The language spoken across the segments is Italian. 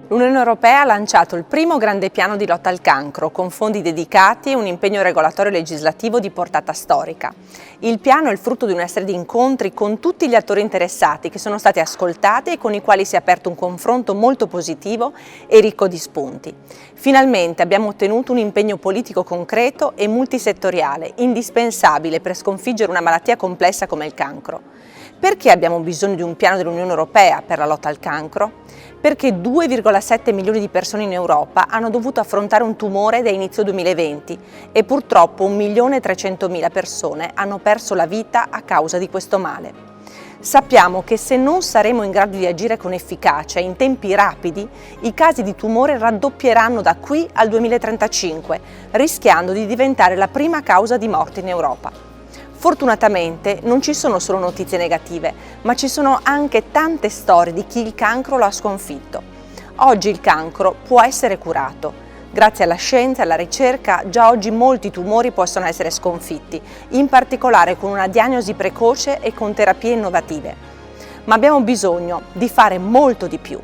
L'Unione Europea ha lanciato il primo grande piano di lotta al cancro, con fondi dedicati e un impegno regolatorio e legislativo di portata storica. Il piano è il frutto di una serie di incontri con tutti gli attori interessati che sono stati ascoltati e con i quali si è aperto un confronto molto positivo e ricco di spunti. Finalmente abbiamo ottenuto un impegno politico concreto e multisettoriale, indispensabile per sconfiggere una malattia complessa come il cancro. Perché abbiamo bisogno di un piano dell'Unione Europea per la lotta al cancro? Perché 2,7 milioni di persone in Europa hanno dovuto affrontare un tumore da inizio 2020 e purtroppo 1.300.000 persone hanno perso la vita a causa di questo male. Sappiamo che se non saremo in grado di agire con efficacia in tempi rapidi, i casi di tumore raddoppieranno da qui al 2035, rischiando di diventare la prima causa di morte in Europa. Fortunatamente non ci sono solo notizie negative, ma ci sono anche tante storie di chi il cancro lo ha sconfitto. Oggi il cancro può essere curato. Grazie alla scienza e alla ricerca, già oggi molti tumori possono essere sconfitti, in particolare con una diagnosi precoce e con terapie innovative. Ma abbiamo bisogno di fare molto di più.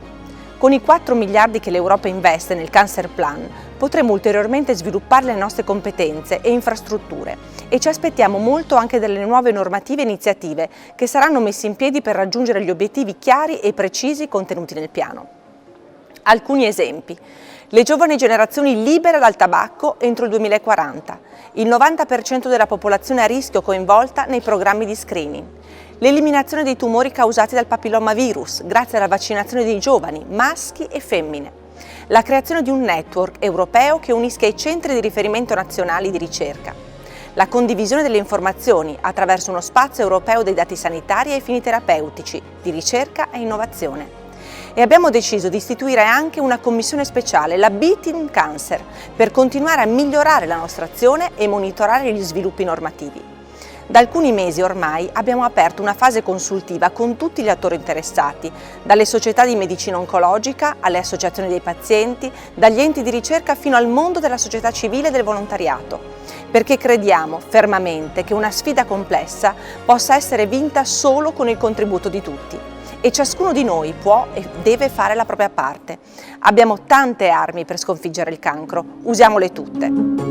Con i 4 miliardi che l'Europa investe nel Cancer Plan, potremo ulteriormente sviluppare le nostre competenze e infrastrutture e ci aspettiamo molto anche delle nuove normative e iniziative che saranno messe in piedi per raggiungere gli obiettivi chiari e precisi contenuti nel piano. Alcuni esempi. Le giovani generazioni libere dal tabacco entro il 2040, il 90% della popolazione a rischio coinvolta nei programmi di screening, l'eliminazione dei tumori causati dal papillomavirus grazie alla vaccinazione dei giovani, maschi e femmine, la creazione di un network europeo che unisca i centri di riferimento nazionali di ricerca, la condivisione delle informazioni attraverso uno spazio europeo dei dati sanitari ai fini terapeutici, di ricerca e innovazione. E abbiamo deciso di istituire anche una commissione speciale, la Beating Cancer, per continuare a migliorare la nostra azione e monitorare gli sviluppi normativi. Da alcuni mesi ormai abbiamo aperto una fase consultiva con tutti gli attori interessati, dalle società di medicina oncologica alle associazioni dei pazienti, dagli enti di ricerca fino al mondo della società civile e del volontariato, perché crediamo fermamente che una sfida complessa possa essere vinta solo con il contributo di tutti. E ciascuno di noi può e deve fare la propria parte. Abbiamo tante armi per sconfiggere il cancro, usiamole tutte.